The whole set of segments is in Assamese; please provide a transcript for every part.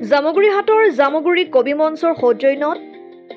জামুগুৰি হাটৰ জামুগুৰি কবি মঞ্চৰ সৌজন্যত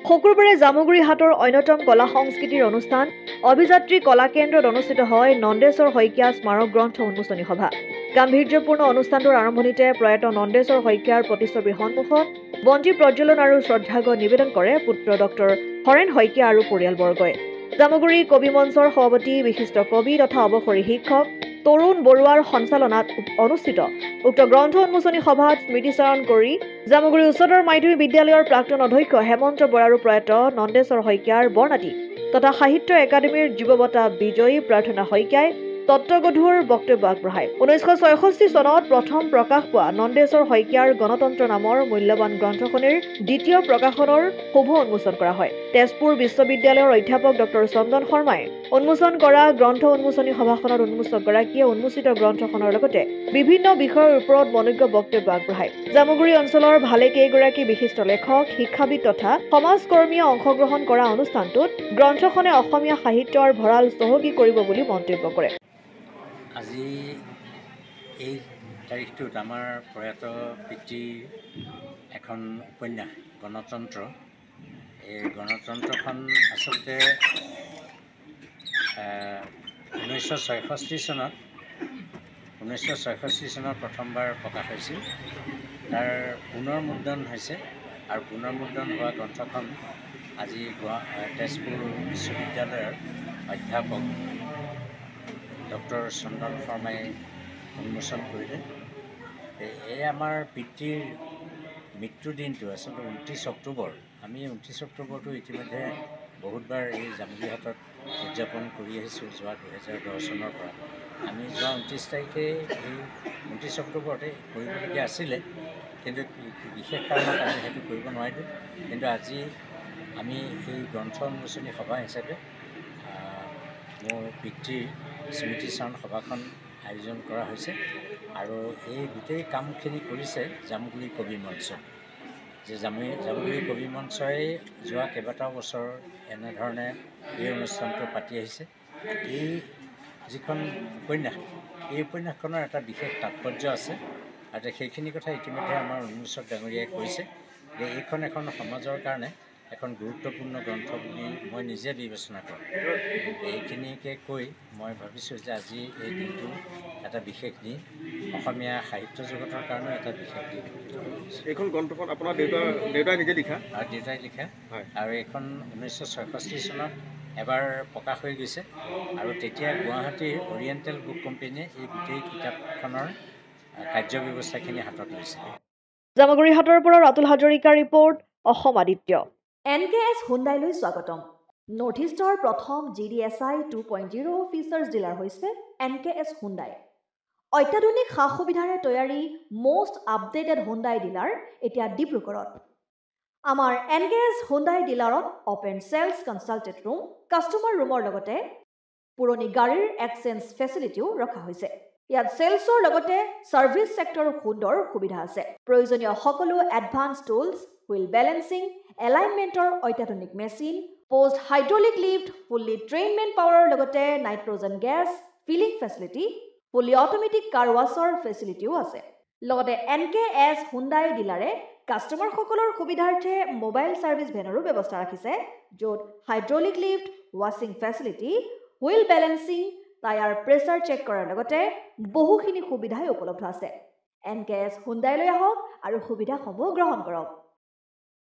শুকুৰবাৰে জামুগুৰি হাটৰ অন্যতম কলা সংস্কৃতিৰ অনুষ্ঠান অভিযাত্ৰী কলা কেন্দ্ৰত অনুষ্ঠিত হয় নন্দেশ্বৰ শইকীয়া স্মাৰক গ্ৰন্থ উন্মোচনী সভা। গাম্ভীৰ্যপূৰ্ণ অনুষ্ঠানটোৰ আৰম্ভণিতে প্ৰয়াত নন্দেশ্বৰ শইকীয়াৰ প্ৰতিচ্ছবিৰ সন্মুখত বন্তি প্ৰজ্বলন আৰু শ্ৰদ্ধাৰ্ঘ্য নিবেদন কৰে পুত্ৰ ডক্টৰ হৰেণ শইকীয়া আৰু পৰিয়ালবৰ্গই। জামুগুৰি কবি মঞ্চৰ সভাপতি বিশিষ্ট কবি তথা অৱসৰী শিক্ষক তৰুণ বৰুৱাৰ সঞ্চালনাত অনুষ্ঠিত উক্ত গ্ৰন্থ উন্মোচনী সভাত স্মৃতিচাৰণ কৰি জামুগুৰি উচ্চতৰ মাধ্যমিক বিদ্যালয়ৰ প্ৰাক্তন অধ্যক্ষ হেমন্ত বৰা আৰু প্ৰয়াত নন্দেশ্বৰ শইকীয়াৰ বৰ্ণালী তথা সাহিত্য একাডেমীৰ যুৱ বঁটা বিজয়ী প্ৰাৰ্থনা শইকীয়াই তত্ত্বগধুৰ বক্তব্য আগবঢ়ায়। 1966 চনত প্ৰথম প্ৰকাশ পোৱা নন্দেশ্বৰ শইকীয়াৰ গণতন্ত্ৰ নামৰ মূল্যৱান গ্ৰন্থখনিৰ দ্বিতীয় প্ৰকাশনৰ শুভ উন্মোচন কৰা হয়। তেজপুৰ বিশ্ববিদ্যালয়ৰ অধ্যাপক ডক্টৰ চন্দন শৰ্মাই উন্মোচন কৰা গ্ৰন্থ উন্মোচনী সভাখনত উন্মোচকগৰাকীয়ে উন্মোচিত গ্ৰন্থখনৰ লগতে বিভিন্ন বিষয়ৰ ওপৰত মনোজ্ঞ বক্তব্য আগবঢ়ায়। জামুগুৰি অঞ্চলৰ ভালেকেইগৰাকী বিশিষ্ট লেখক, শিক্ষাবিদ তথা সমাজকৰ্মীয়ে অংশগ্ৰহণ কৰা অনুষ্ঠানটোত গ্ৰন্থখনে অসমীয়া সাহিত্যৰ ভঁৰাল চহকী কৰিব বুলি মন্তব্য কৰে। আজি এই তাৰিখটোত আমাৰ প্ৰয়াত পিতৃৰ এখন উপন্যাস গণতন্ত্ৰ, এই গণতন্ত্ৰখন আচলতে 1966 চনত প্ৰথমবাৰ প্ৰকাশ হৈছিল। তাৰ পুনৰমুদ্ৰণ হৈছে আৰু পুনৰমুদ্ৰণ হোৱা গ্ৰন্থখন আজি তেজপুৰ বিশ্ববিদ্যালয়ৰ অধ্যাপক ডক্টৰ চন্দন শৰ্মাই উন্মোচন কৰিলে। এই আমাৰ পিতৃৰ মৃত্যুদিনটো আচলতে 29 অক্টোবৰ। আমি 29 অক্টোবৰটো ইতিমধ্যে বহুতবাৰ এই জামুগুৰি হাটত উদযাপন কৰি আহিছোঁ যোৱা 2010 চনৰ পৰা। আমি যোৱা 29 তাৰিখে এই 29 অক্টোবৰতে কৰিবলগীয়া আছিলে, কিন্তু বিশেষ কাৰণত আমি সেইটো কৰিব নোৱাৰিলোঁ। কিন্তু আজি আমি এই গ্ৰন্থ উন্মোচনী সভা হিচাপে মোৰ পিতৃৰ স্মৃতিচাৰণ সভাখন আয়োজন কৰা হৈছে আৰু এই গোটেই কামখিনি কৰিছে জামুগুৰি কবি মঞ্চ। যে জামুগুৰি কবি মঞ্চই যোৱা কেইবাটাও বছৰ এনেধৰণে এই অনুষ্ঠানটো পাতি আহিছে। এই যিখন উপন্যাস, এই উপন্যাসখনৰ এটা বিশেষ তাৎপৰ্য আছে আৰু সেইখিনি কথা ইতিমধ্যে আমাৰ উন্মোচক ডাঙৰীয়াই কৈছে যে এইখন এখন সমাজৰ কাৰণে এখন গুৰুত্বপূৰ্ণ গ্ৰন্থ বুলি মই নিজে বিবেচনা কৰোঁ। এইখিনিকে কৈ মই ভাবিছোঁ যে আজি এই দিনটো এটা বিশেষ দিন, অসমীয়া সাহিত্য জগতৰ কাৰণেও এটা বিশেষ দিন। এইখন গ্ৰন্থখন আপোনাৰ দেউতাই নিজে লিখা? আৰু দেউতাই লিখা, আৰু এইখন 1966 চনত এবাৰ প্ৰকাশ হৈ গৈছে আৰু তেতিয়া গুৱাহাটীৰ অৰিয়েণ্টেল বুক কোম্পেনীয়ে এই গোটেই কিতাপখনৰ কাৰ্যব্যৱস্থাখিনি হাতত লৈছিলে। জামুগুৰি হাটৰ পৰা ৰাতুল হাজৰিকাৰ ৰিপৰ্ট, অসম আদিত্য। NKS হুণ্ডাইলৈ স্বাগতম। নৰ্থ ইষ্টৰ প্ৰথম GDSI 2.0 ফিচাৰ্ছ ডিলাৰ হৈছে NKS হুণ্ডাই। অত্যাধুনিক সা সুবিধাৰে তৈয়াৰী মষ্ট আপডেটেড হুণ্ডাই ডিলাৰ এতিয়া ডিব্ৰুগড়ত। আমাৰ NKS হুণ্ডাই ডিলাৰত open sales consulted room, customer ৰুমৰ লগতে পুৰণি গাড়ীৰ এক্সচেঞ্জ ফেচিলিটিও ৰখা হৈছে। ইয়াত চেলছৰ লগতে ছাৰ্ভিচ ছেক্টৰৰ সুন্দৰ সুবিধা আছে। প্ৰয়োজনীয় সকলো এডভান্স টুলছ, হুইল বেলেন্সিং, এলাইনমেণ্টৰ অত্যাধুনিক machine, post hydraulic lift, fully train men পাৱাৰৰ লগতে nitrogen gas filling facility, fully automatic car ৱাছৰ ফেচিলিটিও আছে। লগতে NKS হুণ্ডাই ডিলাৰে কাষ্টমাৰসকলৰ সুবিধাৰ্থে মোবাইল ছাৰ্ভিচ ভেনৰো ব্যৱস্থা ৰাখিছে, য'ত হাইড্ৰলিক লিফ্ট, ৱাশ্বিং facility, wheel balancing, tyre pressure check কৰাৰ লগতে বহুখিনি সুবিধাই উপলব্ধ আছে। NKS হুণ্ডাইলৈ আহক আৰু সুবিধাসমূহ গ্ৰহণ কৰক।